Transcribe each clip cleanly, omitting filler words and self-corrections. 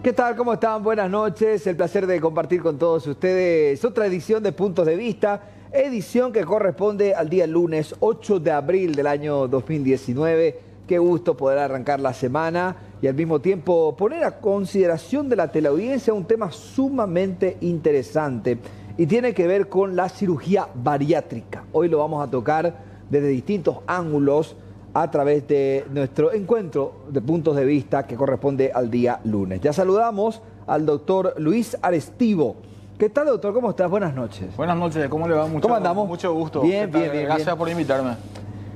¿Qué tal? ¿Cómo están? Buenas noches. El placer de compartir con todos ustedes otra edición de Puntos de Vista, edición que corresponde al día lunes 8 de abril del año 2019. Qué gusto poder arrancar la semana y al mismo tiempo poner a consideración de la teleaudiencia un tema sumamente interesante y tiene que ver con la cirugía bariátrica. Hoy lo vamos a tocar desde distintos ángulos a través de nuestro encuentro de puntos de vista que corresponde al día lunes. Ya saludamos al doctor Luis Arestivo. ¿Qué tal, doctor? ¿Cómo estás? Buenas noches. Buenas noches, ¿cómo le va? ¿Cómo andamos? Mucho gusto. Bien, bien. Gracias por invitarme.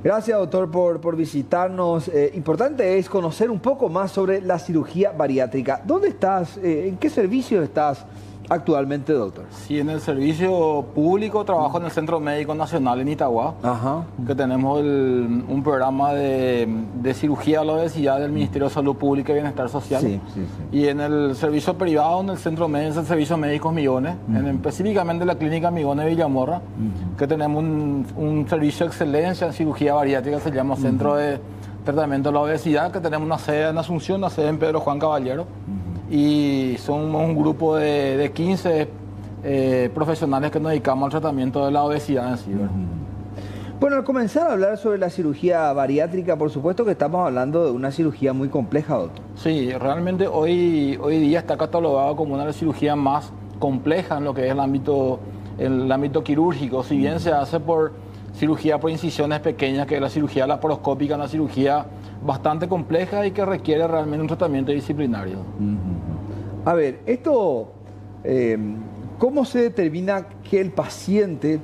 Gracias, doctor, por visitarnos. Importante es conocer un poco más sobre la cirugía bariátrica. ¿Dónde estás? ¿En qué servicio estás actualmente, doctor? Sí, en el servicio público trabajo en el Centro Médico Nacional en Itagua, que tenemos un programa de cirugía a la obesidad del Ministerio de Salud Pública y Bienestar Social. Sí. Y en el servicio privado, en el Centro Médico, el Servicio Médicos Migones, específicamente la Clínica Migones de Villamorra, que tenemos un servicio de excelencia en cirugía bariátrica, se llama Centro de Tratamiento de la Obesidad, que tenemos una sede en Asunción, una sede en Pedro Juan Caballero. Y somos un grupo de 15 profesionales que nos dedicamos al tratamiento de la obesidad en sí. Bueno, al comenzar a hablar sobre la cirugía bariátrica, por supuesto que estamos hablando de una cirugía muy compleja, doctor. Sí, realmente hoy día está catalogado como una de las cirugías más complejas en lo que es el ámbito quirúrgico. Si bien se hace por cirugía por incisiones pequeñas, que es la cirugía laparoscópica, una cirugía bastante compleja y que requiere realmente un tratamiento disciplinario. A ver, ¿cómo se determina que el paciente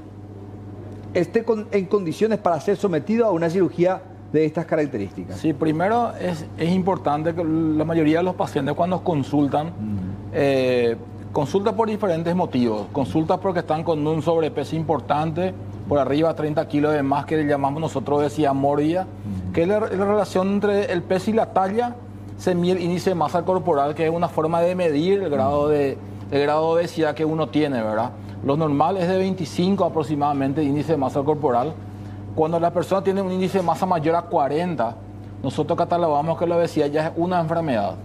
esté en condiciones para ser sometido a una cirugía de estas características? Sí, primero es importante que la mayoría de los pacientes cuando consultan, consultan por diferentes motivos. Consultan porque están con un sobrepeso importante, por arriba de 30 kilos de más, que le llamamos nosotros obesidad mórbida, que es la relación entre el peso y la talla. Se mide el índice de masa corporal, que es una forma de medir el grado de obesidad que uno tiene, ¿verdad? Lo normal es de 25 aproximadamente, índice de masa corporal. Cuando la persona tiene un índice de masa mayor a 40, nosotros catalogamos que la obesidad ya es una enfermedad.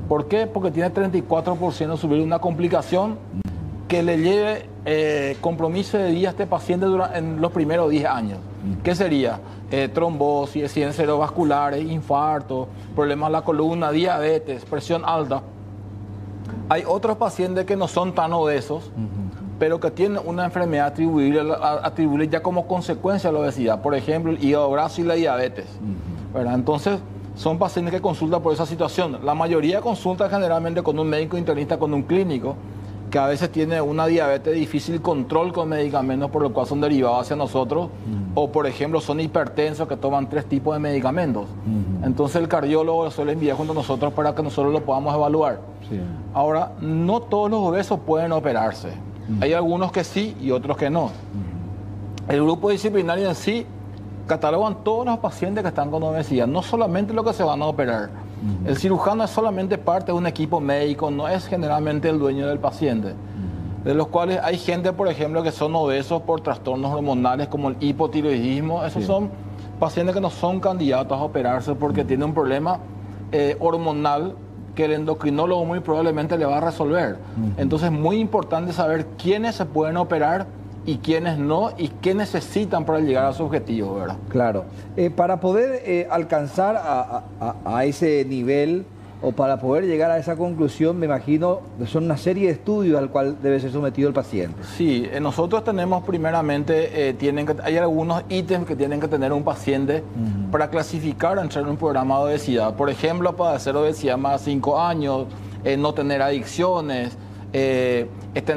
¿Por qué? Porque tiene 34% de subir una complicación que le lleve compromiso de vida a este paciente en los primeros 10 años. ¿Qué sería? Trombosis, accidentes cerebrovasculares, infarto, problemas de la columna, diabetes, presión alta. Hay otros pacientes que no son tan obesos, pero que tienen una enfermedad atribuible ya como consecuencia de la obesidad. Por ejemplo, el hígado graso y la diabetes. ¿Verdad? Entonces, son pacientes que consultan por esa situación. La mayoría consulta generalmente con un médico internista, con un clínico, que a veces tiene una diabetes de difícil control con medicamentos, por lo cual son derivados hacia nosotros, o por ejemplo son hipertensos que toman 3 tipos de medicamentos. Entonces el cardiólogo lo suele enviar junto a nosotros para que nosotros lo podamos evaluar. Ahora, no todos los obesos pueden operarse. Hay algunos que sí y otros que no. El grupo disciplinario en sí catalogan todos los pacientes que están con obesidad, no solamente los que se van a operar. El cirujano es solamente parte de un equipo médico, no es generalmente el dueño del paciente. De los cuales hay gente, por ejemplo, que son obesos por trastornos hormonales como el hipotiroidismo. Esos son pacientes que no son candidatos a operarse porque tienen un problema hormonal que el endocrinólogo muy probablemente le va a resolver. Entonces es muy importante saber quiénes se pueden operar y quiénes no, y qué necesitan para llegar a su objetivo, ¿verdad? Claro. Para poder alcanzar a ese nivel o para poder llegar a esa conclusión, me imagino, son una serie de estudios al cual debe ser sometido el paciente. Sí, nosotros tenemos primeramente, hay algunos ítems que tienen que tener un paciente para clasificar, entrar en un programa de obesidad. Por ejemplo, padecer obesidad más de 5 años, no tener adicciones, tener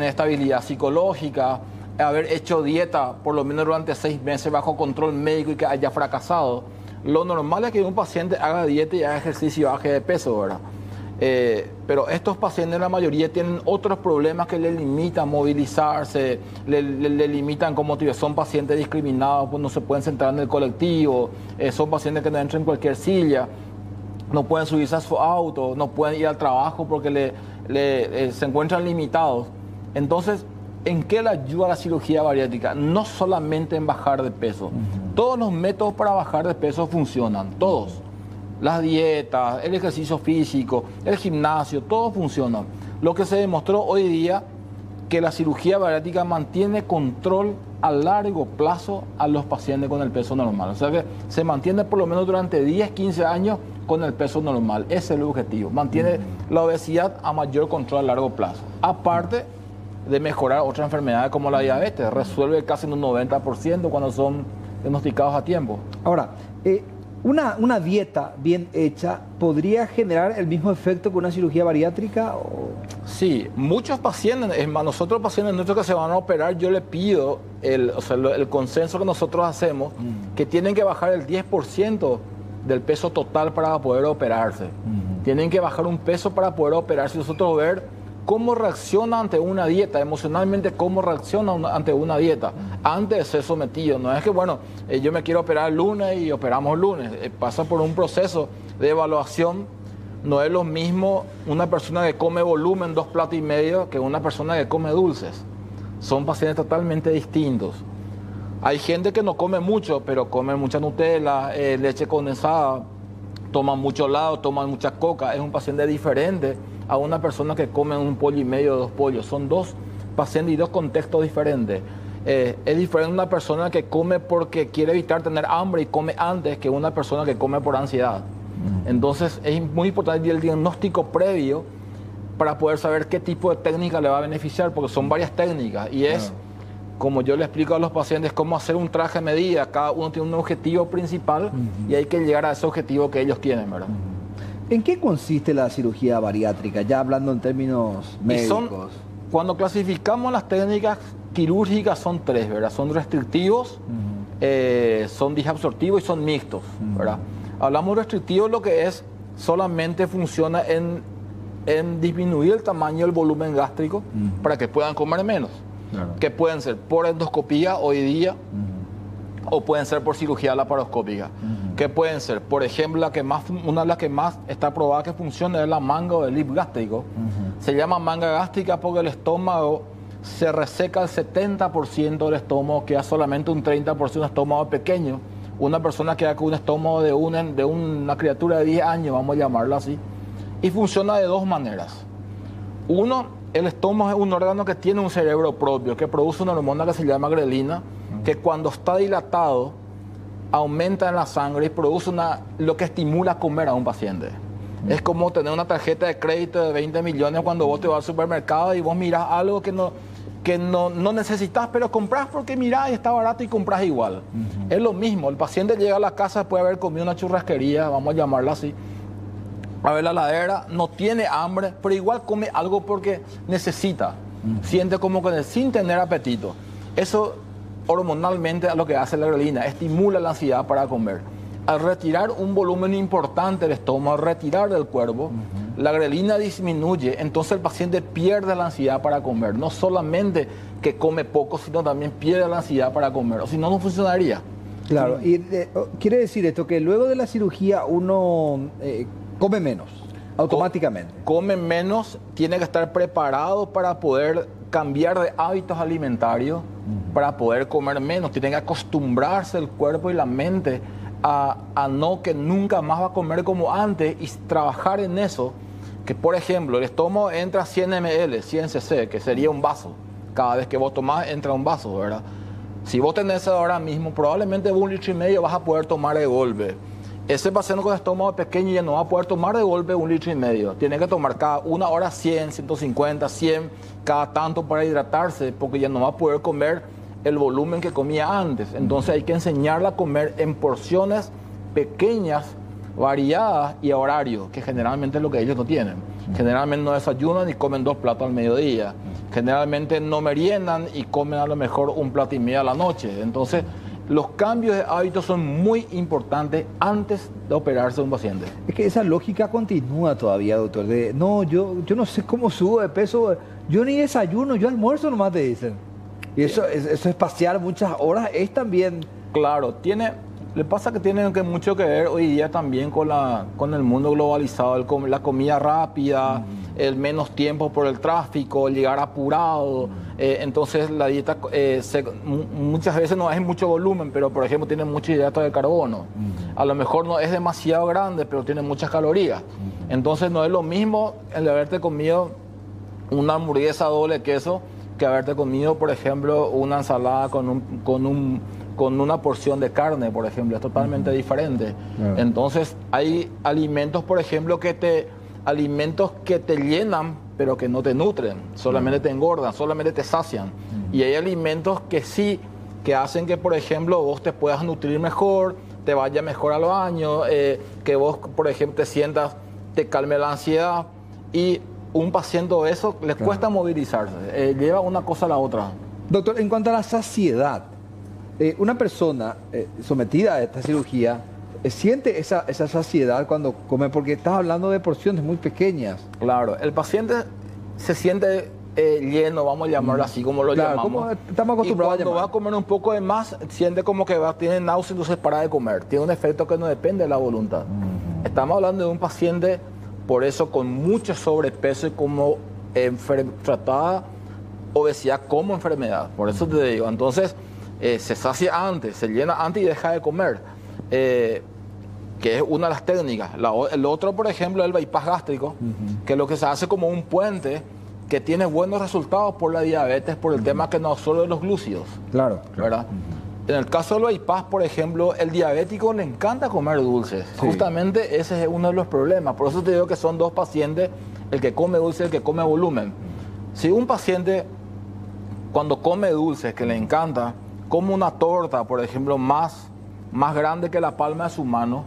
estabilidad psicológica, haber hecho dieta por lo menos durante 6 meses bajo control médico y que haya fracasado. Lo normal es que un paciente haga dieta y haga ejercicio y baje de peso, ¿verdad? Pero estos pacientes, la mayoría, tienen otros problemas que les limitan movilizarse, le limitan como motivación. Son pacientes discriminados, pues no se pueden sentar en el colectivo, son pacientes que no entran en cualquier silla, no pueden subirse a su auto, no pueden ir al trabajo porque se encuentran limitados. Entonces, ¿en qué le ayuda la cirugía bariátrica? No solamente en bajar de peso. Todos los métodos para bajar de peso funcionan, todos. las dietas, el ejercicio físico, el gimnasio, todo funciona. Lo que se demostró hoy día que la cirugía bariátrica mantiene control a largo plazo a los pacientes con el peso normal. O sea que se mantiene por lo menos durante 10, 15 años con el peso normal. Ese es el objetivo. Mantiene la obesidad a mayor control a largo plazo. Aparte de mejorar otras enfermedades como la diabetes. Resuelve casi en un 90% cuando son diagnosticados a tiempo. Ahora, una dieta bien hecha podría generar el mismo efecto que una cirugía bariátrica. Sí, muchos pacientes, es más, nosotros pacientes nuestros que se van a operar, yo le pido el consenso que nosotros hacemos, que tienen que bajar el 10% del peso total para poder operarse. Tienen que bajar un peso para poder operarse y nosotros ver cómo reacciona ante una dieta, emocionalmente cómo reacciona ante una dieta, antes de ser sometido. No es que, bueno, yo me quiero operar el lunes y operamos el lunes. Pasa por un proceso de evaluación. No es lo mismo una persona que come volumen 2 platos y medio que una persona que come dulces. Son pacientes totalmente distintos. Hay gente que no come mucho, pero come mucha Nutella, leche condensada, toma mucho helado, toma mucha coca. Es un paciente diferente a una persona que come un pollo y medio o 2 pollos. Son 2 pacientes y 2 contextos diferentes. Es diferente una persona que come porque quiere evitar tener hambre y come antes que una persona que come por ansiedad. Entonces es muy importante el diagnóstico previo para poder saber qué tipo de técnica le va a beneficiar, porque son varias técnicas y es, como yo le explico a los pacientes, cómo hacer un traje a medida. Cada uno tiene un objetivo principal y hay que llegar a ese objetivo que ellos tienen, ¿verdad? ¿En qué consiste la cirugía bariátrica? Ya hablando en términos médicos. Cuando clasificamos las técnicas quirúrgicas son 3, ¿verdad? Son restrictivos, son disabsortivos y son mixtos, ¿verdad? Hablamos restrictivos, lo que es solamente funciona en disminuir el tamaño del volumen gástrico para que puedan comer menos. Claro. Que pueden ser por endoscopía hoy día o pueden ser por cirugía laparoscópica. Que pueden ser, por ejemplo, una de las que más está probada que funciona es la manga o el lip gástrico. Se llama manga gástrica porque el estómago se reseca el 70% del estómago, queda solamente un 30% de estómago pequeño. Una persona queda con un estómago de una criatura de 10 años, vamos a llamarlo así. Y funciona de 2 maneras. Uno, el estómago es un órgano que tiene un cerebro propio, que produce una hormona que se llama grelina, que cuando está dilatado aumenta en la sangre y produce lo que estimula a comer a un paciente. Es como tener una tarjeta de crédito de 20 millones cuando vos te vas al supermercado y vos mirás algo que no necesitas, pero compras porque mirás y está barato y compras igual. Es lo mismo, el paciente llega a la casa después de haber comido una churrasquería, vamos a llamarla así, a ver la heladera, no tiene hambre, pero igual come algo porque necesita. Siente como que sin tener apetito. Eso hormonalmente es lo que hace la grelina, estimula la ansiedad para comer. Al retirar un volumen importante del estómago, al retirar del cuerpo, la grelina disminuye, entonces el paciente pierde la ansiedad para comer. No solamente que come poco, sino también pierde la ansiedad para comer, o si no, no funcionaría. Claro, y quiere decir esto, que luego de la cirugía uno come menos, automáticamente. Come menos, tiene que estar preparado para poder cambiar de hábitos alimentarios, para poder comer menos. Tiene que acostumbrarse el cuerpo y la mente a no que nunca más va a comer como antes y trabajar en eso. Que por ejemplo, el estómago entra 100 ml, 100 cc, que sería un vaso. Cada vez que vos tomás entra un vaso, ¿verdad? Si vos tenés eso ahora mismo, probablemente 1,5 litros vas a poder tomar de golpe. Ese paciente con estómago pequeño ya no va a poder tomar de golpe 1,5 litros. Tiene que tomar cada 1 hora 100, 150, 100, cada tanto para hidratarse, porque ya no va a poder comer el volumen que comía antes. Entonces hay que enseñarla a comer en porciones pequeñas, variadas y a horario, que generalmente es lo que ellos no tienen. Generalmente no desayunan y comen 2 platos al mediodía. Generalmente no meriendan y comen a lo mejor 1 plato y medio a la noche. Entonces los cambios de hábitos son muy importantes antes de operarse un paciente. Es que esa lógica continúa todavía, doctor. Yo no sé cómo subo de peso, yo ni desayuno, yo almuerzo nomás, te dicen. Y eso es pasear muchas horas, es también... Claro, le pasa que tiene mucho que ver hoy día también con el mundo globalizado, la comida rápida, el menos tiempo por el tráfico, llegar apurado. Entonces la dieta muchas veces no es mucho volumen, pero por ejemplo tiene mucho hidrato de carbono. A lo mejor no es demasiado grande, pero tiene muchas calorías. Entonces no es lo mismo el haberte comido una hamburguesa doble queso que haberte comido, por ejemplo, una ensalada con una porción de carne, por ejemplo. Es totalmente diferente. Entonces hay alimentos, por ejemplo, alimentos que te llenan, pero que no te nutren, solamente te engordan, solamente te sacian. Y hay alimentos que sí, que hacen que, por ejemplo, vos te puedas nutrir mejor, te vaya mejor al baño, que vos, por ejemplo, te sientas, te calme la ansiedad. Y un paciente de eso les cuesta movilizarse, lleva una cosa a la otra. Doctor, en cuanto a la saciedad, una persona sometida a esta cirugía siente esa saciedad cuando come, porque estás hablando de porciones muy pequeñas. Claro, el paciente se siente lleno, vamos a llamarlo así, como lo llamamos. Como estamos acostumbrados a llamar. Y cuando va a comer un poco de más, siente como que tiene náusea, entonces para de comer. Tiene un efecto que no depende de la voluntad. Estamos hablando de un paciente, por eso, con mucho sobrepeso y como tratada obesidad como enfermedad. Por eso te digo, entonces se sacia antes, se llena antes y deja de comer. Que es una de las técnicas. El otro, por ejemplo, es el bypass gástrico, que es lo que se hace como un puente que tiene buenos resultados por la diabetes, por el tema que no absorbe los glúcidos. Claro. ¿Verdad? En el caso del bypass, por ejemplo, el diabético le encanta comer dulces. Sí. Justamente ese es uno de los problemas. Por eso te digo que son dos pacientes, el que come dulce y el que come volumen. Si un paciente, cuando come dulces, que le encanta, come una torta, por ejemplo, más grande que la palma de su mano,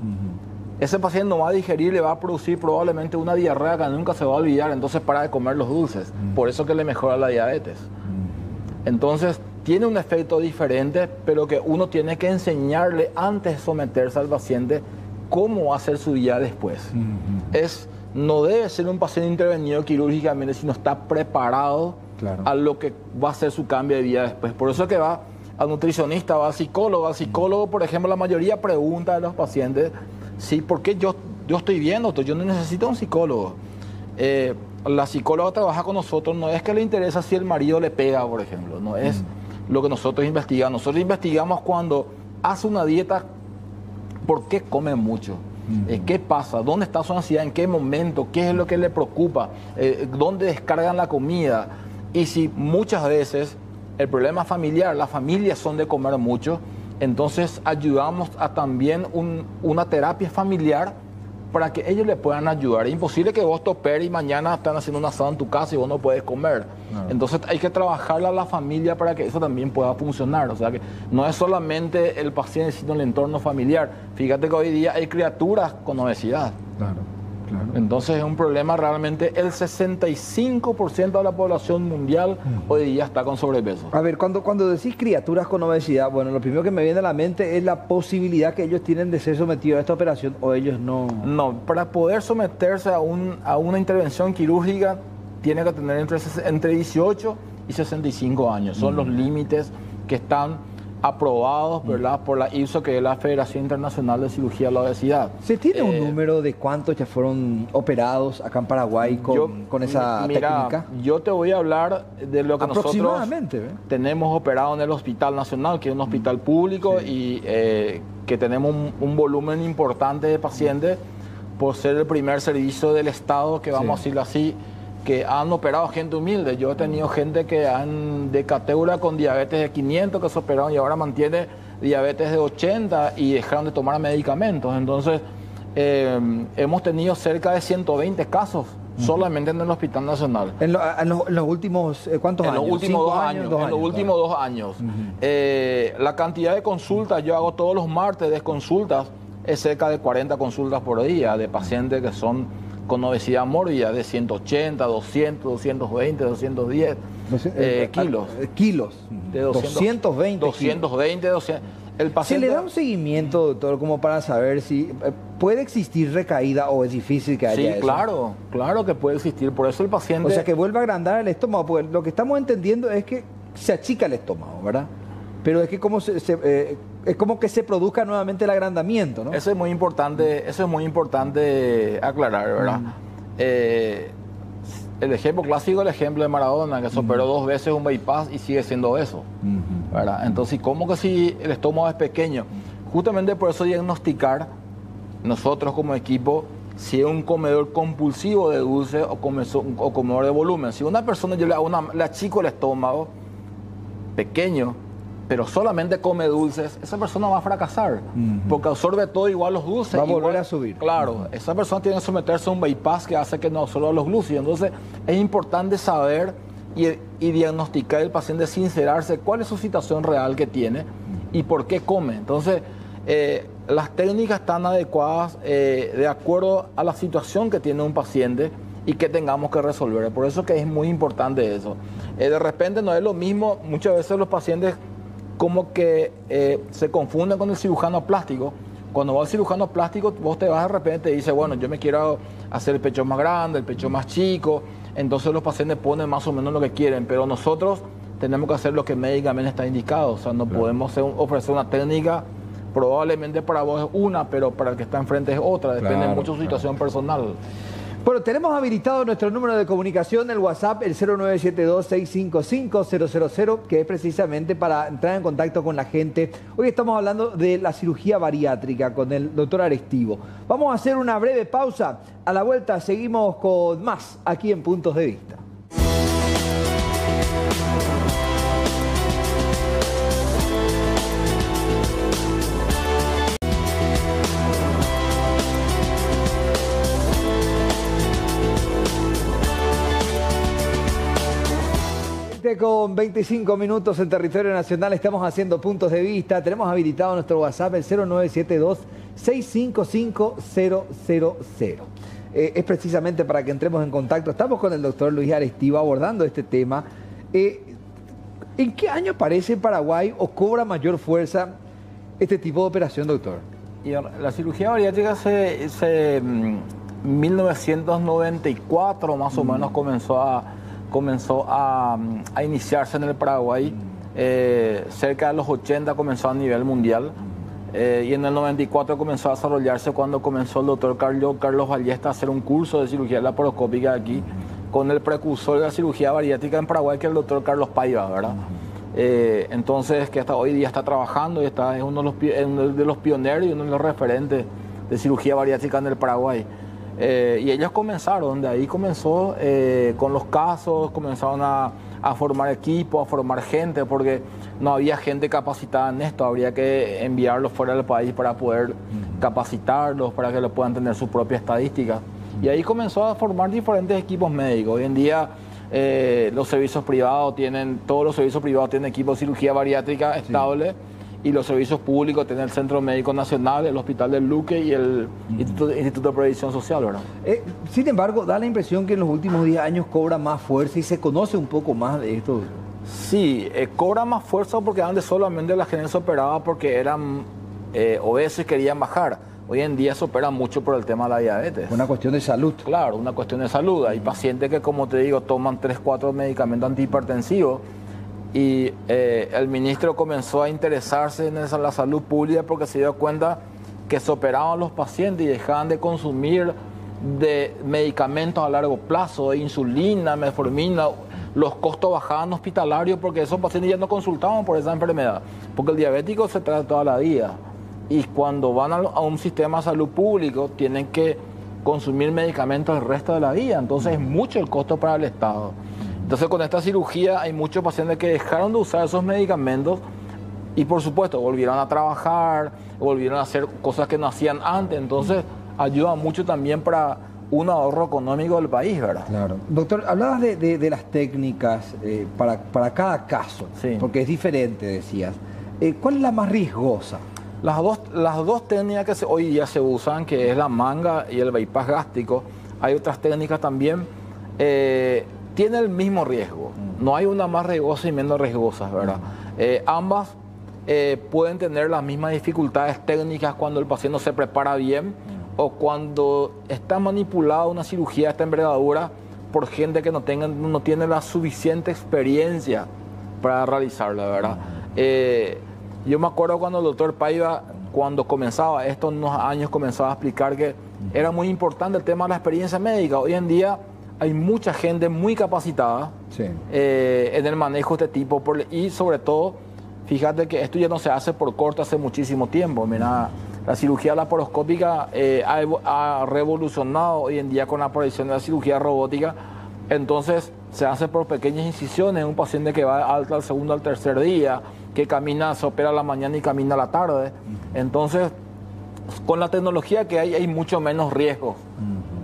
ese paciente no va a digerir, le va a producir probablemente una diarrea que nunca se va a olvidar, entonces para de comer los dulces. Por eso que le mejora la diabetes. Entonces, tiene un efecto diferente, pero que uno tiene que enseñarle antes de someterse al paciente cómo va a ser su vida después. No debe ser un paciente intervenido quirúrgicamente si no está preparado a lo que va a ser su cambio de vida después. Por eso es que va al nutricionista, va al psicólogo. Al psicólogo, por ejemplo, la mayoría pregunta a los pacientes, sí, ¿por qué yo estoy bien, doctor? Yo no necesito un psicólogo. La psicóloga trabaja con nosotros, no es que le interesa si el marido le pega, por ejemplo, no es lo que nosotros investigamos. Nosotros investigamos cuando hace una dieta, ¿por qué come mucho? ¿Qué pasa? ¿Dónde está su ansiedad? ¿En qué momento? ¿Qué es lo que le preocupa? ¿Dónde descargan la comida? Y si muchas veces el problema familiar, las familias son de comer mucho, entonces ayudamos a también una terapia familiar para que ellos le puedan ayudar. Es imposible que vos te operes y mañana están haciendo un asado en tu casa y vos no puedes comer. Entonces hay que trabajarle a la familia para que eso también pueda funcionar. O sea que no es solamente el paciente, sino el entorno familiar. Fíjate que hoy día hay criaturas con obesidad. Entonces es un problema realmente. El 65% de la población mundial hoy día está con sobrepeso. A ver, cuando decís criaturas con obesidad, bueno, lo primero que me viene a la mente es la posibilidad que ellos tienen de ser sometidos a esta operación o ellos no. No, para poder someterse a una intervención quirúrgica tiene que tener entre 18 y 65 años. Son los límites que están aprobados, ¿verdad?, por la ISO, que es la Federación Internacional de Cirugía de la Obesidad. ¿Se tiene un número de cuántos ya fueron operados acá en Paraguay con esa técnica? Yo te voy a hablar de lo que nosotros tenemos operado en el Hospital Nacional, que es un hospital público y que tenemos un volumen importante de pacientes por ser el primer servicio del Estado, que vamos a decirlo así, que han operado gente humilde. Yo he tenido gente que de categoría con diabetes de 500 que se operaron y ahora mantiene diabetes de 80 y dejaron de tomar medicamentos. Entonces, hemos tenido cerca de 120 casos solamente en el Hospital Nacional. ¿En los últimos cuántos años? En los últimos 2 años. En los últimos 2 años. La cantidad de consultas, yo hago todos los martes de consultas, es cerca de 40 consultas por día de pacientes que son con obesidad mórbida de 180, 200, 220, 210 kilos. Kilos. De 220 200. El paciente... ¿Se le da un seguimiento, doctor, como para saber si puede existir recaída o es difícil que haya eso? Sí, claro que puede existir. Por eso el paciente... O sea, que vuelva a agrandar el estómago, porque lo que estamos entendiendo es que se achica el estómago, ¿verdad? Pero es que es como que se produzca nuevamente el agrandamiento, ¿no? Eso es muy importante aclarar, ¿verdad? el ejemplo clásico, el ejemplo de Maradona, que se operó 2 veces un bypass y sigue siendo eso, ¿verdad? Entonces, ¿cómo que si el estómago es pequeño? Justamente por eso diagnosticar nosotros como equipo si es un comedor compulsivo de dulce o comedor de volumen. Si una persona yo le achico el estómago pequeño, pero solamente come dulces, esa persona va a fracasar, porque absorbe todo igual los dulces. Va a volver a subir. Claro, esa persona tiene que someterse a un bypass que hace que no absorba los glúcidos. Entonces, es importante saber y diagnosticar al paciente, sincerarse cuál es su situación real que tiene y por qué come. Entonces, las técnicas están adecuadas de acuerdo a la situación que tiene un paciente y que tengamos que resolver. Por eso que es muy importante eso. De repente no es lo mismo, muchas veces los pacientes como que se confunden con el cirujano plástico. Cuando va al cirujano plástico, vos te vas de repente y dices, bueno, yo me quiero hacer el pecho más grande, el pecho más chico. Entonces los pacientes ponen más o menos lo que quieren, pero nosotros tenemos que hacer lo que médicamente está indicado. O sea, no podemos ofrecer una técnica, probablemente para vos es una, pero para el que está enfrente es otra. Depende mucho de su situación personal. Bueno, tenemos habilitado nuestro número de comunicación, el WhatsApp, el 0972-655-000, que es precisamente para entrar en contacto con la gente. Hoy estamos hablando de la cirugía bariátrica con el doctor Arestivo. Vamos a hacer una breve pausa. A la vuelta seguimos con más aquí en Puntos de Vista. Con 25 minutos en territorio nacional estamos haciendo Puntos de Vista. Tenemos habilitado nuestro WhatsApp, el 0972-655-000. Es precisamente para que entremos en contacto. Estamos con el doctor Luis Arestivo abordando este tema. ¿En qué año aparece en Paraguay o cobra mayor fuerza este tipo de operación, doctor? Y la cirugía bariátrica en 1994 más o menos comenzó a iniciarse en el Paraguay. Cerca de los 80 comenzó a nivel mundial y en el 94 comenzó a desarrollarse cuando comenzó el doctor Carlos Ballesta a hacer un curso de cirugía laparoscópica aquí con el precursor de la cirugía bariátrica en Paraguay, que es el doctor Carlos Paiva, ¿verdad? Entonces, que hasta hoy día está trabajando y es uno de los pioneros y uno de los referentes de cirugía bariátrica en el Paraguay. Y ellos comenzaron, de ahí comenzó con los casos, comenzaron a formar equipos, a formar gente, porque no había gente capacitada en esto, habría que enviarlos fuera del país para poder capacitarlos, para que lo puedan tener su propia estadística. Y ahí comenzó a formar diferentes equipos médicos. Hoy en día todos los servicios privados tienen equipos de cirugía bariátrica estable. Y los servicios públicos tienen el Centro Médico Nacional, el Hospital del Luque y el Instituto de Previsión Social, ¿verdad? Sin embargo, da la impresión que en los últimos 10 años cobra más fuerza y se conoce un poco más de esto. Sí, cobra más fuerza porque antes solamente la gente se operaba porque eran obesos y querían bajar. Hoy en día se opera mucho por el tema de la diabetes. Una cuestión de salud. Claro, una cuestión de salud. Hay pacientes que, como te digo, toman 3, 4 medicamentos antihipertensivos. Y el ministro comenzó a interesarse en la salud pública porque se dio cuenta que se operaban los pacientes y dejaban de consumir de medicamentos a largo plazo, de insulina, metformina. Los costos bajaban hospitalarios porque esos pacientes ya no consultaban por esa enfermedad, porque el diabético se trata toda la vida y cuando van a un sistema de salud público tienen que consumir medicamentos el resto de la vida, entonces es mucho el costo para el Estado. Entonces, con esta cirugía hay muchos pacientes que dejaron de usar esos medicamentos y, por supuesto, volvieron a trabajar, volvieron a hacer cosas que no hacían antes. Entonces, ayuda mucho también para un ahorro económico del país, ¿verdad? Claro. Doctor, hablabas de las técnicas para cada caso, sí, porque es diferente, decías. ¿Cuál es la más riesgosa? Las dos técnicas que hoy día se usan, que es la manga y el bypass gástrico, hay otras técnicas también. Tiene el mismo riesgo, no hay una más riesgosa y menos riesgosa, ¿verdad? Ambas pueden tener las mismas dificultades técnicas cuando el paciente no se prepara bien o cuando está manipulada una cirugía de esta envergadura por gente que no tiene la suficiente experiencia para realizarla, ¿verdad? Yo me acuerdo cuando el doctor Paiva, cuando comenzaba esto, en unos años comenzaba a explicar que era muy importante el tema de la experiencia médica. Hoy en día hay mucha gente muy capacitada Sí. en el manejo de este tipo. Y sobre todo, fíjate que esto ya no se hace por corte hace muchísimo tiempo. Mira, la cirugía laparoscópica ha revolucionado hoy en día con la aparición de la cirugía robótica. Entonces se hace por pequeñas incisiones. Un paciente que va al segundo, al tercer día, que camina, se opera a la mañana y camina a la tarde. Entonces, con la tecnología que hay mucho menos riesgo.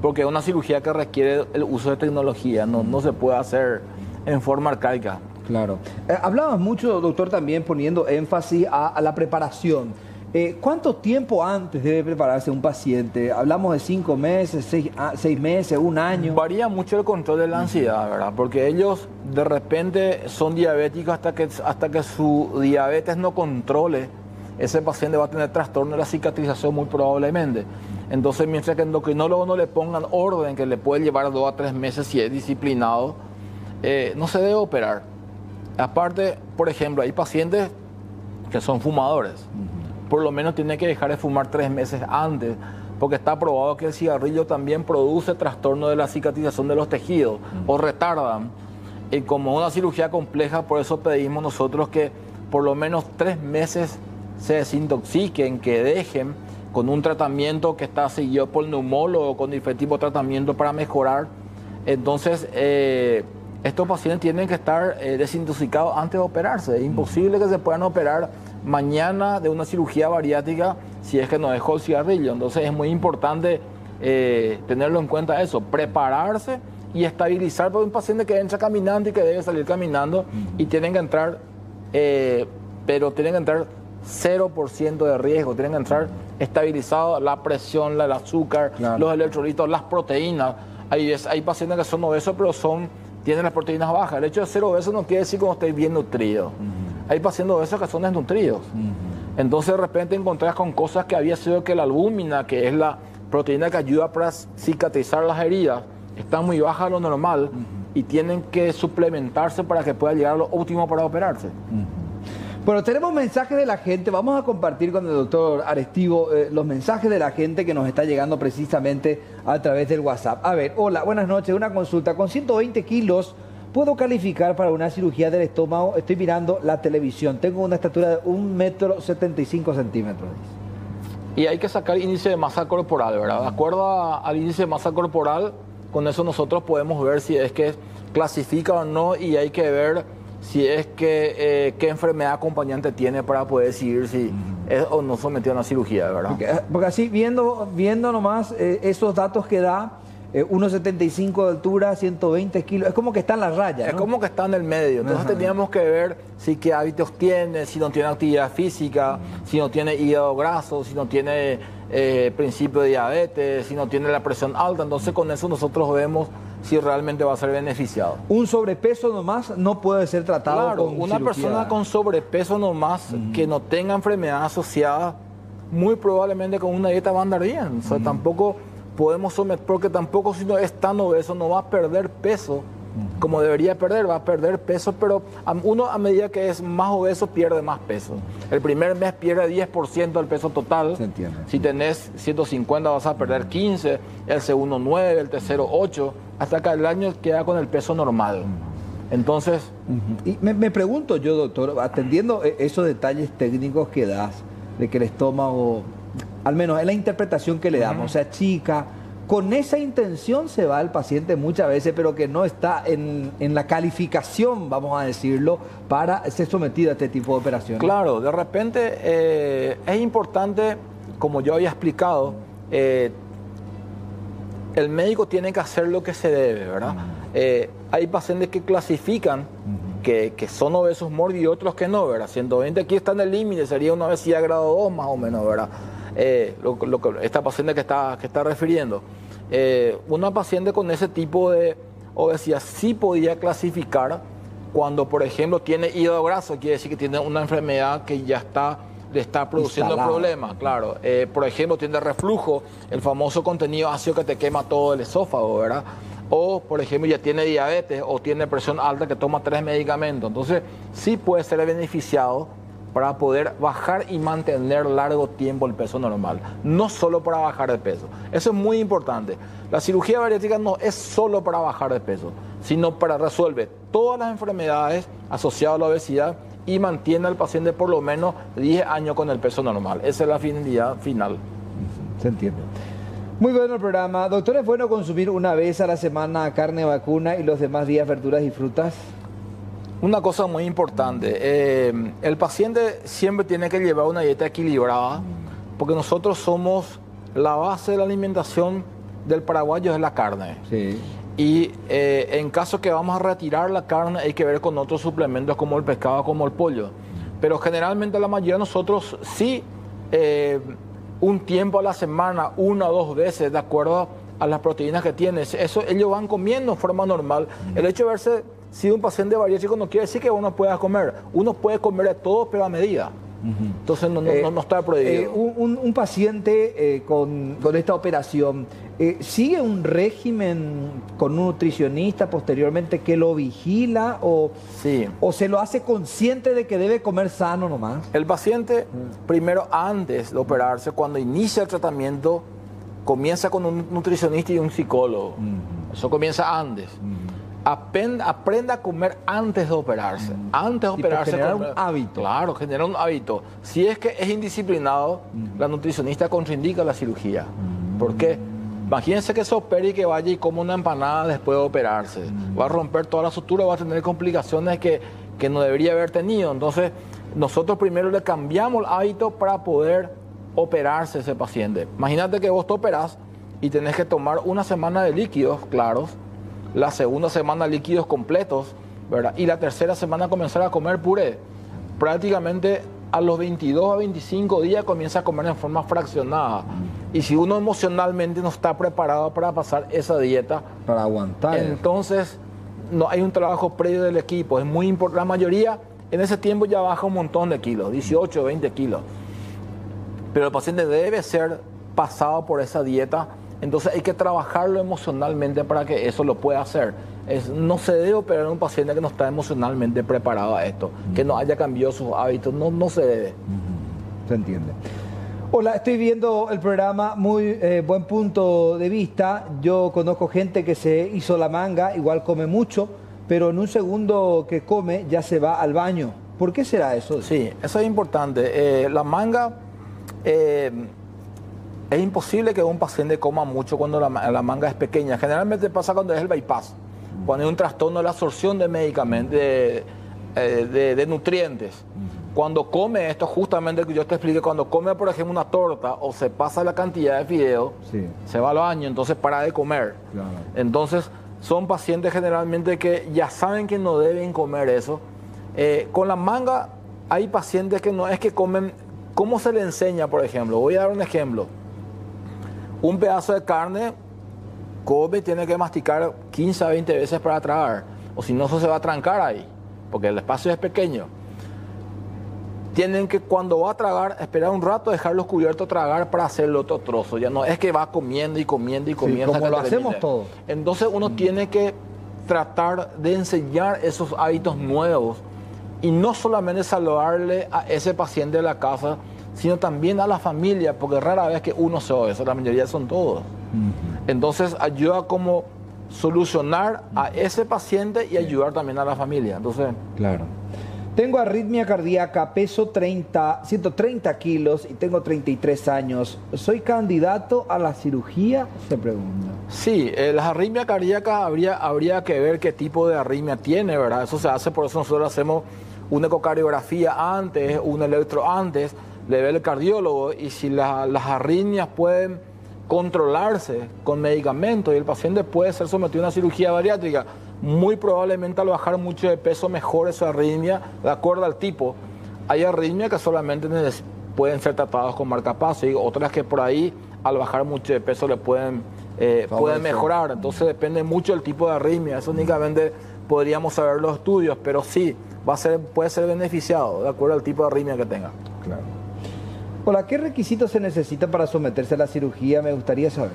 Porque es una cirugía que requiere el uso de tecnología, no se puede hacer en forma arcaica. Claro. Hablabas mucho, doctor, también poniendo énfasis a la preparación. ¿Cuánto tiempo antes debe prepararse un paciente? Hablamos de 5 meses, 6 meses, 1 año. Varía mucho el control de la ansiedad, ¿verdad? Porque ellos de repente son diabéticos hasta que su diabetes no controle. Ese paciente va a tener trastorno de la cicatrización muy probablemente. Entonces, mientras que el endocrinólogo no le pongan orden, que le puede llevar 2 a 3 meses si es disciplinado, no se debe operar. Aparte, por ejemplo, hay pacientes que son fumadores. Por lo menos tienen que dejar de fumar 3 meses antes, porque está probado que el cigarrillo también produce trastorno de la cicatrización de los tejidos o retardan. Y como una cirugía compleja, por eso pedimos nosotros que por lo menos 3 meses se desintoxiquen, que dejen con un tratamiento que está seguido por el neumólogo, con diferente tipo de tratamiento para mejorar. Entonces, estos pacientes tienen que estar desintoxicados antes de operarse. Es imposible que se puedan operar mañana de una cirugía bariátrica si es que no dejó el cigarrillo. Entonces, es muy importante tenerlo en cuenta eso, prepararse y estabilizar por un paciente que entra caminando y que debe salir caminando y tienen que entrar, pero tienen que entrar 0% de riesgo, tienen que entrar estabilizado la presión, el azúcar, claro, los electrolitos, las proteínas. Hay pacientes que son obesos, pero tienen las proteínas bajas. El hecho de ser obeso no quiere decir que no estés bien nutrido. Hay pacientes obesos que son desnutridos. Entonces de repente encontrás con cosas que había sido que la albúmina, que es la proteína que ayuda para cicatrizar las heridas, está muy baja a lo normal y tienen que suplementarse para que pueda llegar a lo óptimo para operarse. Bueno, tenemos mensajes de la gente. Vamos a compartir con el doctor Arestivo los mensajes de la gente que nos está llegando precisamente a través del WhatsApp. A ver, hola, buenas noches. Una consulta. Con 120 kilos, ¿puedo calificar para una cirugía del estómago? Estoy mirando la televisión. Tengo una estatura de 1,75 m. Y hay que sacar índice de masa corporal, ¿verdad? De acuerdo al índice de masa corporal, con eso nosotros podemos ver si es que clasifica o no, y hay que ver si es que qué enfermedad acompañante tiene para poder decidir si es o no sometido a una cirugía, ¿verdad? Porque así viendo nomás esos datos que da, 1,75 de altura, 120 kilos, es como que está en la raya, ¿no? Es como que está en el medio. Entonces teníamos que ver si qué hábitos tiene, si no tiene actividad física, si no tiene hígado graso, si no tiene principio de diabetes, si no tiene la presión alta. Entonces con eso nosotros vemos si realmente va a ser beneficiado. Un sobrepeso nomás no puede ser tratado, claro, con una cirugía. Persona con sobrepeso nomás que no tenga enfermedad asociada, muy probablemente con una dieta va a andar bien. O sea, tampoco podemos someter, porque tampoco si no es tan obeso no va a perder peso como debería perder, va a perder peso, pero uno a medida que es más obeso pierde más peso. El primer mes pierde 10% del peso total. Se entiende. Si tenés 150 vas a perder 15, el segundo 9, el tercero 8, hasta que el año queda con el peso normal. Entonces... Y me pregunto yo, doctor, atendiendo esos detalles técnicos que das, de que el estómago, al menos es la interpretación que le damos, o sea, chica, con esa intención se va el paciente muchas veces, pero que no está en la calificación, vamos a decirlo, para ser sometido a este tipo de operaciones. Claro, de repente es importante, como yo había explicado, el médico tiene que hacer lo que se debe, ¿verdad? Hay pacientes que clasifican que son obesos mórbidos y otros que no, ¿verdad? 120 aquí está en el límite, sería una obesidad grado 2 más o menos, ¿verdad? Esta paciente que está refiriendo. Una paciente con ese tipo de obesidad sí podía clasificar cuando, por ejemplo, tiene hígado graso, quiere decir que tiene una enfermedad que ya le está produciendo problemas, claro. Por ejemplo, tiene reflujo, el famoso contenido ácido que te quema todo el esófago, ¿verdad? O, por ejemplo, ya tiene diabetes o tiene presión alta que toma 3 medicamentos. Entonces, sí puede ser beneficiado para poder bajar y mantener largo tiempo el peso normal, no solo para bajar de peso. Eso es muy importante. La cirugía bariátrica no es solo para bajar de peso, sino para resolver todas las enfermedades asociadas a la obesidad y mantiene al paciente por lo menos 10 años con el peso normal. Esa es la finalidad final. Se entiende. Muy bueno el programa. Doctor, ¿es bueno consumir una vez a la semana carne vacuna y los demás días verduras y frutas? Una cosa muy importante, el paciente siempre tiene que llevar una dieta equilibrada, porque nosotros somos la base de la alimentación del paraguayo es la carne. Sí. Y en caso que vamos a retirar la carne hay que ver con otros suplementos como el pescado, como el pollo. Pero generalmente la mayoría de nosotros sí, un tiempo a la semana, 1 o 2 veces, de acuerdo a las proteínas que tienes. Eso ellos van comiendo en forma normal. El hecho de verse si un paciente bariátrico no quiere decir que uno pueda comer. Uno puede comer de todo, pero a medida. Entonces no está prohibido. Un paciente con esta operación, ¿sigue un régimen con un nutricionista posteriormente que lo vigila o se lo hace consciente de que debe comer sano nomás? El paciente, primero antes de operarse, cuando inicia el tratamiento, comienza con un nutricionista y un psicólogo. Eso comienza antes. Aprenda a comer antes de operarse. Antes de operarse. Generar un hábito. Claro, generar un hábito. Si es que es indisciplinado, la nutricionista contraindica la cirugía. ¿Por qué? Imagínense que se opere y que vaya y coma una empanada después de operarse. Va a romper toda la sutura, va a tener complicaciones que no debería haber tenido. Entonces, nosotros primero le cambiamos el hábito para poder operarse ese paciente. Imagínate que vos te operás y tenés que tomar una semana de líquidos claros, la segunda semana líquidos completos, ¿verdad? Y la tercera semana comenzar a comer puré. Prácticamente a los 22 a 25 días comienza a comer en forma fraccionada. Y si uno emocionalmente no está preparado para pasar esa dieta, para aguantar, entonces no hay un trabajo previo del equipo. Es muy importante. La mayoría en ese tiempo ya baja un montón de kilos, 18 o 20 kilos. Pero el paciente debe ser pasado por esa dieta. Entonces hay que trabajarlo emocionalmente para que eso lo pueda hacer. No se debe operar a un paciente que no está emocionalmente preparado a esto, que no haya cambiado sus hábitos, no se debe. Se entiende. Hola, estoy viendo el programa, muy buen punto de vista. Yo conozco gente que se hizo la manga, igual come mucho, pero en un segundo que come ya se va al baño. ¿Por qué será eso? Sí, eso es importante. La manga... es imposible que un paciente coma mucho cuando la manga es pequeña. Generalmente pasa cuando es el bypass, cuando hay un trastorno de la absorción de medicamentos, de nutrientes. Cuando come esto, justamente que yo te expliqué, cuando come, por ejemplo, una torta o se pasa la cantidad de fideo, se va al baño, entonces para de comer. Claro. Entonces, son pacientes generalmente que ya saben que no deben comer eso. Con la manga, hay pacientes que no es que comen. ¿Cómo se le enseña, por ejemplo? Voy a dar un ejemplo. Un pedazo de carne, come, tiene que masticar 15 a 20 veces para tragar. O si no, eso se va a trancar ahí, porque el espacio es pequeño. Tienen que, cuando va a tragar, esperar un rato, dejarlos cubiertos, tragar para hacer el otro trozo. Ya no es que va comiendo y comiendo y comiendo. Sí, como lo hacemos todos. Entonces uno tiene que tratar de enseñar esos hábitos nuevos. Y no solamente saludarle a ese paciente de la casa, sino también a la familia, porque rara vez que uno se oye, la mayoría son todos. Entonces ayuda como solucionar a ese paciente y ayudar también a la familia. Entonces, claro. Tengo arritmia cardíaca, peso 130 kilos y tengo 33 años. ¿Soy candidato a la cirugía? Se pregunta. Sí, las arritmias cardíacas habría que ver qué tipo de arritmia tiene, ¿verdad? Eso se hace, por eso nosotros hacemos una ecocardiografía antes, un electro antes, le ve el cardiólogo, y si las arritmias pueden controlarse con medicamentos y el paciente puede ser sometido a una cirugía bariátrica, muy probablemente al bajar mucho de peso mejore su arritmia de acuerdo al tipo. Hay arritmias que solamente pueden ser tratadas con marcapaso y otras que por ahí al bajar mucho de peso le pueden mejorar. Entonces depende mucho del tipo de arritmia. Eso únicamente podríamos saber los estudios, pero sí puede ser beneficiado de acuerdo al tipo de arritmia que tenga. Claro. Hola, ¿qué requisitos se necesitan para someterse a la cirugía? Me gustaría saber.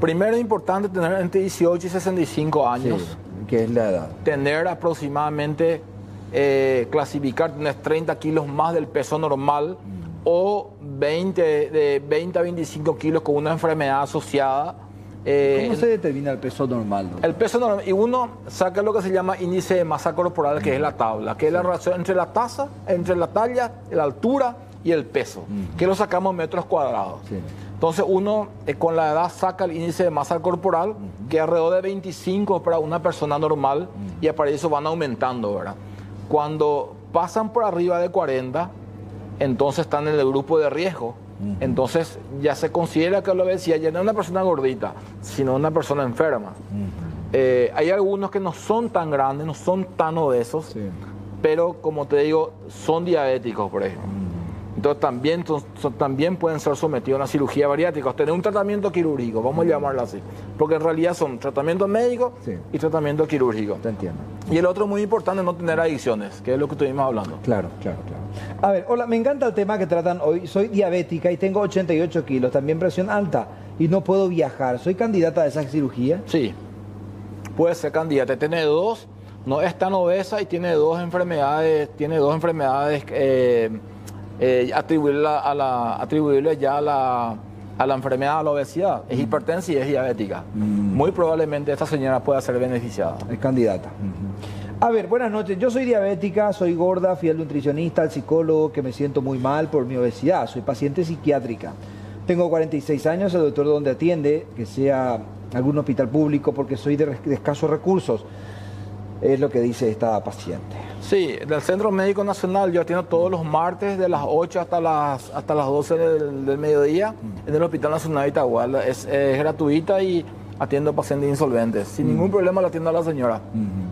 Primero es importante tener entre 18 y 65 años. Sí, que es la edad. Tener aproximadamente clasificar, tenés 30 kilos más del peso normal o de 20 a 25 kilos con una enfermedad asociada. ¿Cómo se determina el peso normal, doctor? El peso normal, y uno saca lo que se llama índice de masa corporal, que es la tabla, que es la relación entre la entre la talla, la altura y el peso, que lo sacamos en metros cuadrados. Sí. Entonces uno con la edad saca el índice de masa corporal, que es alrededor de 25 para una persona normal, y para eso van aumentando, ¿verdad? Cuando pasan por arriba de 40, entonces están en el grupo de riesgo. Entonces ya se considera que la obesidad ya no es una persona gordita, sino una persona enferma. Hay algunos que no son tan grandes, no son tan obesos, sí, pero como te digo, son diabéticos, por ejemplo. Entonces también pueden ser sometidos a una cirugía bariátrica, o tener un tratamiento quirúrgico, vamos a llamarlo así. Porque en realidad son tratamiento médico, sí, y tratamiento quirúrgico. Te entiendo. Y el otro muy importante es no tener adicciones, que es lo que estuvimos hablando. Claro. A ver, hola, me encanta el tema que tratan hoy. Soy diabética y tengo 88 kilos, también presión alta y no puedo viajar. ¿Soy candidata a esa cirugía? Sí, puede ser candidata. Tiene dos, no es tan obesa y tiene dos enfermedades, atribuible ya a la enfermedad, a la obesidad. Es hipertensa y es diabética. Muy probablemente esta señora pueda ser beneficiada. Es candidata. A ver, buenas noches. Yo soy diabética, soy gorda, fui al nutricionista, al psicólogo, que me siento muy mal por mi obesidad. Soy paciente psiquiátrica. Tengo 46 años, el doctor donde atiende, que sea algún hospital público, porque soy de escasos recursos. Es lo que dice esta paciente. Sí, del Centro Médico Nacional yo atiendo todos los martes de las 8 hasta las 12 del mediodía en el Hospital Nacional de Itaguala. Es gratuita y atiendo pacientes insolventes. Sin ningún problema la atiendo a la señora.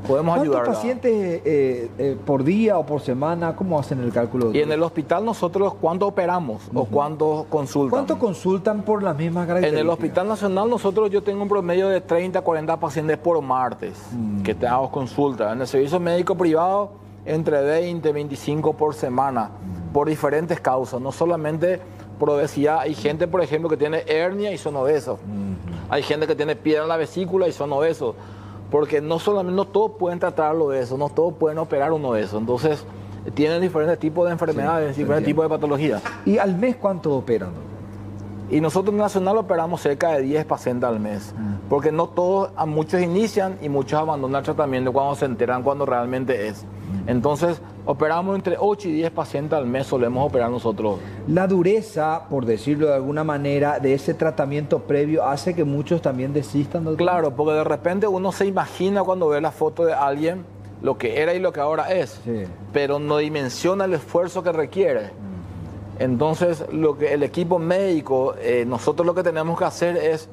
Podemos ayudarla. ¿Cuántos pacientes por día o por semana? ¿Cómo hacen el cálculo? Y en el hospital nosotros, ¿cuánto operamos o cuánto consultan? ¿Cuánto consultan por las mismas características? En el Hospital Nacional yo tengo un promedio de 30 a 40 pacientes por martes que te hago consulta. En el servicio médico privado, entre 20 y 25 por semana, por diferentes causas, no solamente por obesidad. Hay gente, por ejemplo, que tiene hernia y son obesos. Hay gente que tiene piedra en la vesícula y son obesos. Porque no todos pueden tratarlo de eso, no todos pueden operar uno de eso. Entonces, tienen diferentes tipos de enfermedades, diferentes tipos de patologías. ¿Y al mes cuánto operan? Y nosotros en Nacional operamos cerca de 10 pacientes al mes. Porque no todos, muchos inician y muchos abandonan el tratamiento cuando se enteran cuando realmente es. Entonces, operamos entre 8 y 10 pacientes al mes, solemos operar nosotros. La dureza, por decirlo de alguna manera, de ese tratamiento previo hace que muchos también desistan, doctor. Claro, porque de repente uno se imagina cuando ve la foto de alguien lo que era y lo que ahora es, sí, pero no dimensiona el esfuerzo que requiere. Entonces, el equipo médico, nosotros lo que tenemos que hacer es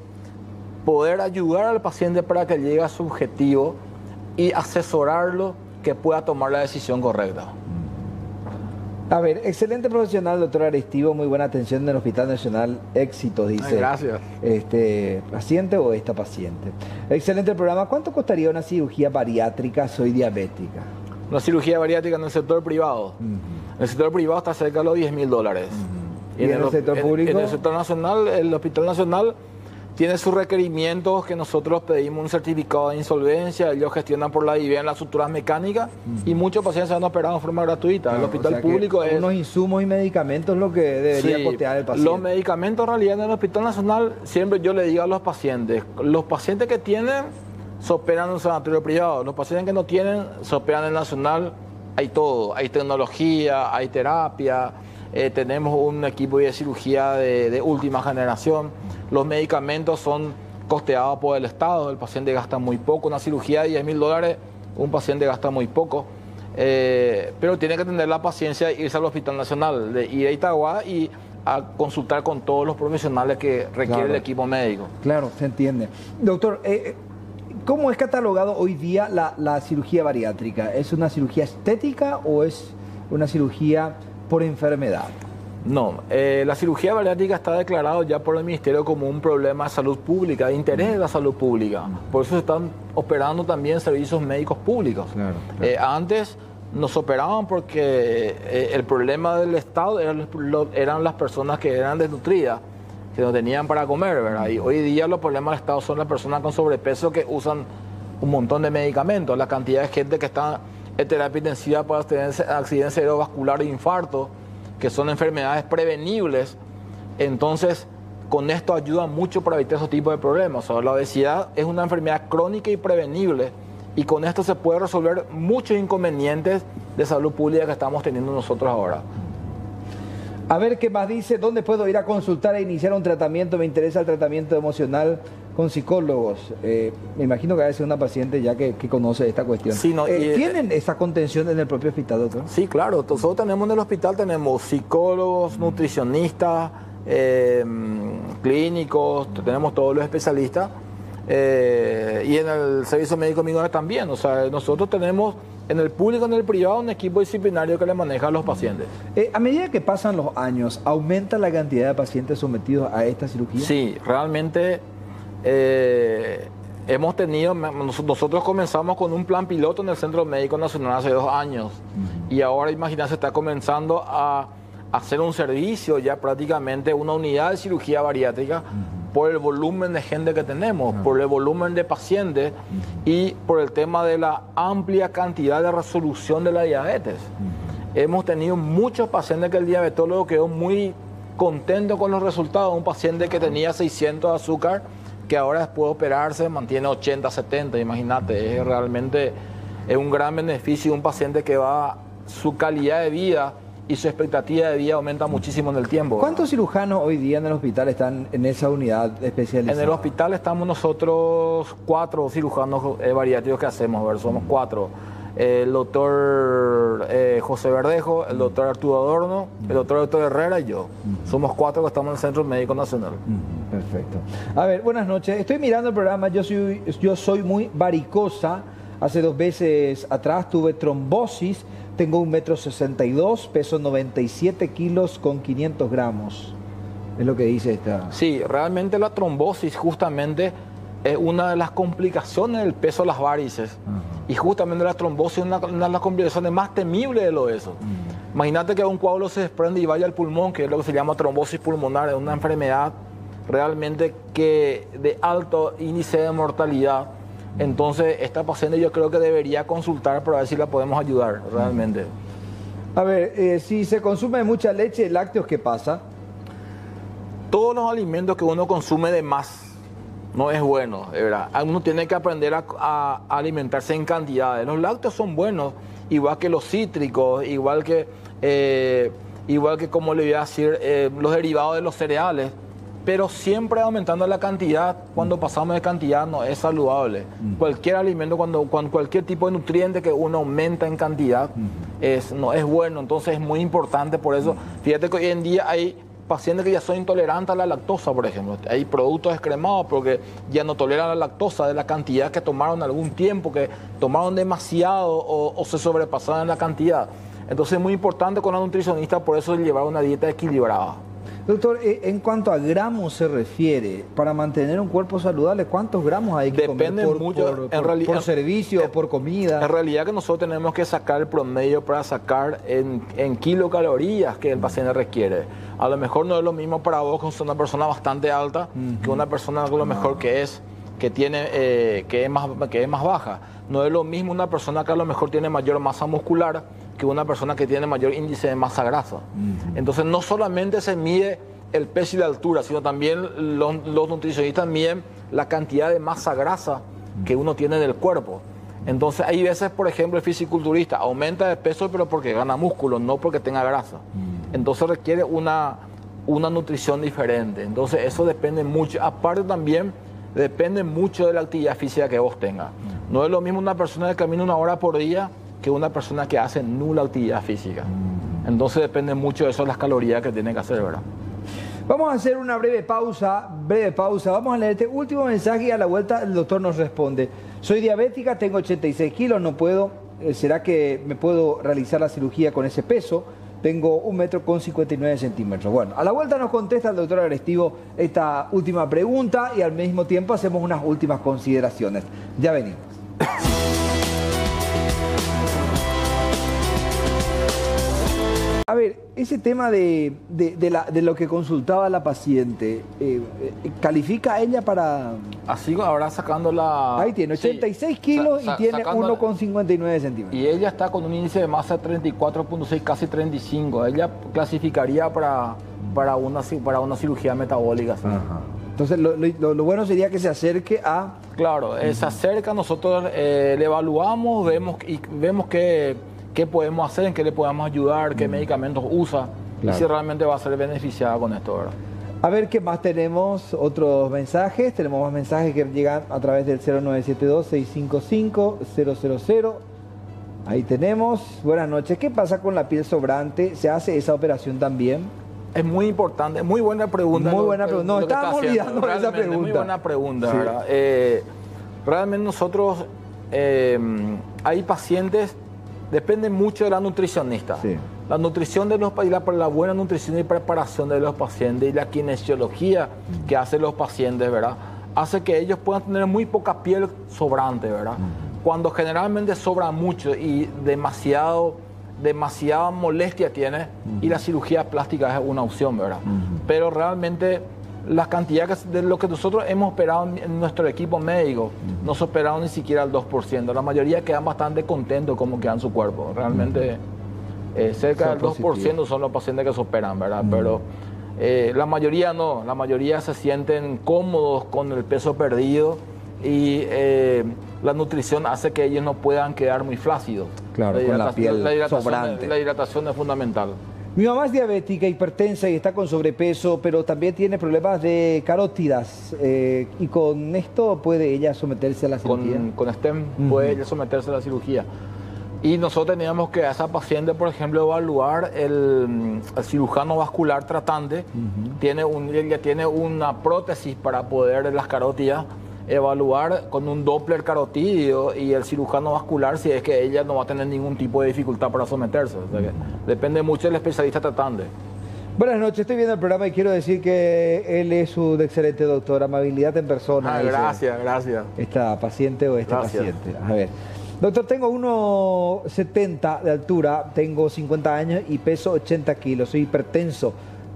poder ayudar al paciente para que llegue a su objetivo y asesorarlo que pueda tomar la decisión correcta. A ver, excelente profesional, doctor Arestivo, muy buena atención en el Hospital Nacional, éxitos, dice. Ay, gracias. ¿Paciente o esta paciente? Excelente programa. ¿Cuánto costaría una cirugía bariátrica? Soy diabética. Una cirugía bariátrica en el sector privado. En el sector privado está cerca de los $10.000. ¿Y en el sector público? En el sector nacional, el Hospital Nacional tiene sus requerimientos que nosotros pedimos un certificado de insolvencia, ellos gestionan por la IBM las estructuras mecánicas y muchos pacientes se han operado en forma gratuita. Claro, el hospital público es... unos insumos y medicamentos lo que debería costear el paciente. Los medicamentos en realidad en el Hospital Nacional, siempre yo le digo a los pacientes que tienen se operan en un sanatorio privado, los pacientes que no tienen se operan en el Nacional, hay todo, hay tecnología, hay terapia. Tenemos un equipo de cirugía de última generación. Los medicamentos son costeados por el Estado, el paciente gasta muy poco. Una cirugía de $10.000, un paciente gasta muy poco. Pero tiene que tener la paciencia de irse al Hospital Nacional, de ir a Itagua y a consultar con todos los profesionales que requiere el equipo médico. Claro, se entiende. Doctor, ¿cómo es catalogado hoy día la cirugía bariátrica? ¿Es una cirugía estética o es una cirugía por enfermedad? No, la cirugía bariátrica está declarado ya por el Ministerio como un problema de salud pública, de interés de la salud pública. Por eso se están operando también servicios médicos públicos. Claro. Antes nos operaban porque el problema del Estado eran las personas que eran desnutridas, que no tenían para comer, ¿verdad? Y hoy día los problemas del Estado son las personas con sobrepeso que usan un montón de medicamentos, la cantidad de gente que está terapia intensiva para accidente cerebrovascular e infarto, que son enfermedades prevenibles. Entonces, con esto ayuda mucho para evitar esos tipos de problemas. O sea, la obesidad es una enfermedad crónica y prevenible, y con esto se puede resolver muchos inconvenientes de salud pública que estamos teniendo nosotros ahora. A ver qué más dice. ¿Dónde puedo ir a consultar e iniciar un tratamiento? Me interesa el tratamiento emocional con psicólogos. Me imagino que debe ser una paciente ya que conoce esta cuestión. Sí, no, ¿Tienen esa contención en el propio hospital, doctor? Sí, claro. Nosotros tenemos en el hospital, tenemos psicólogos, nutricionistas, clínicos, tenemos todos los especialistas. Y en el servicio médico migratorio también. O sea, nosotros tenemos en el público y en el privado un equipo disciplinario que le maneja a los pacientes. A medida que pasan los años, ¿aumenta la cantidad de pacientes sometidos a esta cirugía? Sí, realmente hemos tenido, nosotros comenzamos con un plan piloto en el Centro Médico Nacional hace 2 años. Y ahora, imagínate, se está comenzando a hacer un servicio, ya prácticamente una unidad de cirugía bariátrica, por el volumen de gente que tenemos, por el volumen de pacientes y por el tema de la amplia cantidad de resolución de la diabetes. Hemos tenido muchos pacientes que el diabetólogo quedó muy contento con los resultados. Un paciente que tenía 600 de azúcar, que ahora después de operarse mantiene 80, 70, imagínate, realmente es un gran beneficio. Un paciente que su calidad de vida y su expectativa de vida aumenta muchísimo en el tiempo. ¿Cuántos cirujanos hoy día en el hospital están en esa unidad especializada? En el hospital estamos nosotros 4 cirujanos bariátricos que hacemos, somos 4. El doctor José Verdejo, el doctor Arturo Adorno, el doctor Herrera y yo. Somos 4 que estamos en el Centro Médico Nacional. Perfecto. A ver, buenas noches. Estoy mirando el programa, yo soy muy varicosa. Hace 2 veces atrás tuve trombosis. Tengo 1,62 m, peso 97 kilos con 500 gramos. Es lo que dice esta. Sí, realmente la trombosis justamente es una de las complicaciones del peso de las varices. Y justamente la trombosis es una de las complicaciones más temibles de lo eso. Imagínate que un coágulo se desprende y vaya al pulmón, que es lo que se llama trombosis pulmonar. Es una enfermedad realmente que de alto índice de mortalidad. Entonces, esta paciente yo creo que debería consultar para ver si la podemos ayudar realmente. A ver, si se consume mucha leche, lácteos, ¿qué pasa? Todos los alimentos que uno consume de más no es bueno, de verdad. Uno tiene que aprender a alimentarse en cantidades. Los lácteos son buenos, igual que los cítricos, igual que como le voy a decir, los derivados de los cereales. Pero siempre aumentando la cantidad. Cuando pasamos de cantidad no es saludable. Cualquier alimento, cuando cualquier tipo de nutriente que uno aumenta en cantidad no es bueno. Entonces es muy importante por eso. Fíjate que hoy en día hay pacientes que ya son intolerantes a la lactosa, por ejemplo. Hay productos descremados porque ya no toleran la lactosa de la cantidad que tomaron algún tiempo, que tomaron demasiado o se sobrepasaron en la cantidad. Entonces es muy importante con la nutricionista por eso llevar una dieta equilibrada. Doctor, en cuanto a gramos se refiere, para mantener un cuerpo saludable, ¿cuántos gramos hay que comer por servicio o por comida? En realidad que nosotros tenemos que sacar el promedio para sacar en kilocalorías que el paciente requiere. A lo mejor no es lo mismo para vos, que sos una persona bastante alta, que una persona a lo mejor que es más baja. No es lo mismo una persona que a lo mejor tiene mayor masa muscular que una persona que tiene mayor índice de masa grasa. Entonces no solamente se mide el peso y la altura, sino también los nutricionistas miden la cantidad de masa grasa que uno tiene en el cuerpo. Entonces hay veces, por ejemplo, el fisiculturista aumenta de peso pero porque gana músculo, no porque tenga grasa. Entonces requiere una nutrición diferente. Entonces eso depende mucho. Aparte también depende mucho de la actividad física que vos tengas. No es lo mismo una persona que camina 1 hora por día que una persona que hace nula actividad física. Entonces depende mucho de eso, las calorías que tiene que hacer, ¿verdad? Vamos a hacer una breve pausa. Vamos a leer este último mensaje y a la vuelta el doctor nos responde. Soy diabética, tengo 86 kilos, no puedo. ¿Será que me puedo realizar la cirugía con ese peso? Tengo 1,59 m. Bueno, a la vuelta nos contesta el doctor Agrestivo esta última pregunta y al mismo tiempo hacemos unas últimas consideraciones. Ya venimos. A ver, ese tema de lo que consultaba la paciente, ¿califica a ella para...? Así ahora sacando la... Ahí tiene 86 kilos y tiene 1,59 centímetros. Y ella está con un índice de masa de 34,6, casi 35. Ella clasificaría para una cirugía metabólica. ¿Sí? Ajá. Entonces, lo bueno sería que se acerque a... Claro, se acerca, nosotros le evaluamos, vemos qué podemos hacer, en qué le podemos ayudar, qué medicamentos usa, claro, y si realmente va a ser beneficiada con esto, ¿verdad? A ver qué más tenemos, otros mensajes. Tenemos más mensajes que llegan a través del 0972-655-000. Ahí tenemos. Buenas noches. ¿Qué pasa con la piel sobrante? ¿Se hace esa operación también? Es muy importante, muy buena pregunta. Muy buena pregunta. No, estábamos olvidando de esa pregunta. Muy buena pregunta, sí, ¿verdad? Realmente nosotros, hay pacientes, depende mucho de la nutricionista. Sí. La nutrición de los pacientes, la buena nutrición y preparación de los pacientes y la kinesiología que hacen los pacientes, ¿verdad? Hace que ellos puedan tener muy poca piel sobrante, ¿verdad? Cuando generalmente sobra mucho y demasiada molestia tiene, y la cirugía plástica es una opción, ¿verdad? Pero realmente la cantidad de lo que nosotros hemos operado en nuestro equipo médico, no se operaron ni siquiera al 2%. La mayoría quedan bastante contentos como queda en su cuerpo. Realmente cerca del 2% son los pacientes que se operan, ¿verdad? Pero la mayoría no, la mayoría se sienten cómodos con el peso perdido y la nutrición hace que ellos no puedan quedar muy flácidos. Claro, con la piel sobrante. La hidratación es fundamental. Mi mamá es diabética, hipertensa y está con sobrepeso, pero también tiene problemas de carótidas. Y con esto puede ella someterse a la cirugía. Con STEM puede ella someterse a la cirugía. Y nosotros teníamos que a esa paciente, por ejemplo, evaluar el cirujano vascular tratante. Ella tiene una prótesis para poder las carótidas evaluar con un Doppler carotídeo y el cirujano vascular si es que ella no va a tener ningún tipo de dificultad para someterse. O sea que depende mucho del especialista tratante. Buenas noches, estoy viendo el programa y quiero decir que él es un excelente doctor, amabilidad en persona. Gracias. Esta paciente o este paciente. A ver, doctor, tengo 1,70 de altura, tengo 50 años y peso 80 kilos, soy hipertenso.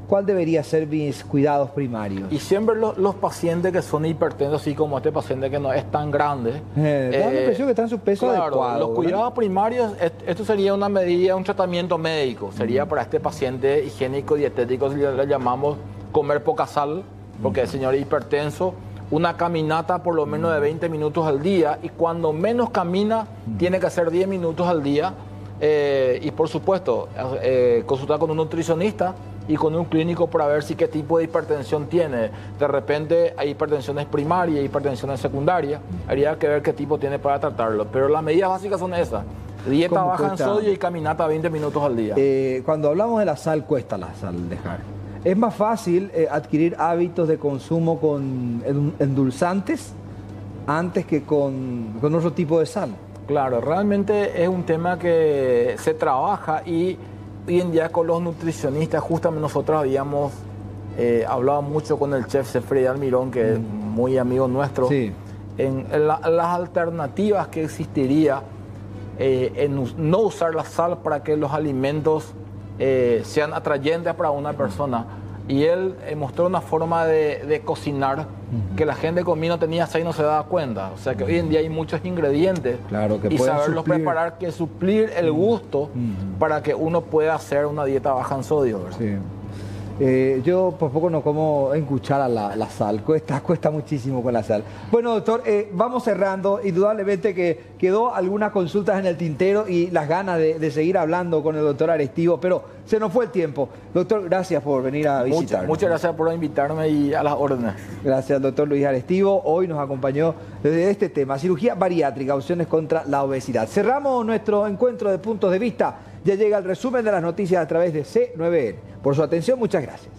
¿Cuál debería ser mis cuidados primarios? Y siempre los pacientes que son hipertensos, así como este paciente que no es tan grande. Da la impresión que está en su peso adecuado. Los cuidados primarios, esto sería una medida, un tratamiento médico. Sería para este paciente higiénico, dietético, le llamamos comer poca sal, porque el señor es hipertenso. Una caminata por lo menos de 20 minutos al día. Y cuando menos camina, tiene que hacer 10 minutos al día. Y por supuesto, consultar con un nutricionista y con un clínico para ver si qué tipo de hipertensión tiene. De repente hay hipertensiones primarias y hipertensiones secundarias. Habría que ver qué tipo tiene para tratarlo. Pero las medidas básicas son esas. Dieta baja en sodio y caminata 20 minutos al día. Cuando hablamos de la sal, cuesta la sal dejar. ¿Es más fácil adquirir hábitos de consumo con endulzantes antes que con otro tipo de sal? Claro, realmente es un tema que se trabaja y hoy en día con los nutricionistas, justamente nosotros habíamos hablado mucho con el chef Freddy Almirón, que es muy amigo nuestro, sí, en las alternativas que existiría en no usar la sal para que los alimentos sean atrayentes para una persona. Y él mostró una forma de cocinar que la gente comía no tenía sal y no se daba cuenta. O sea que hoy en día hay muchos ingredientes, claro, que y saberlos preparar, que suplir el gusto para que uno pueda hacer una dieta baja en sodio, ¿verdad? Sí. Yo por poco no como en cuchara la sal, cuesta muchísimo con la sal. Bueno, doctor, vamos cerrando. Indudablemente que quedó algunas consultas en el tintero y las ganas de seguir hablando con el doctor Arestivo, pero se nos fue el tiempo. Doctor, gracias por venir a visitarnos. Muchas gracias por invitarme y a las órdenes. Gracias, doctor Luis Arestivo. Hoy nos acompañó desde este tema, cirugía bariátrica, opciones contra la obesidad. Cerramos nuestro encuentro de puntos de vista. Ya llega el resumen de las noticias a través de C9N. Por su atención, muchas gracias.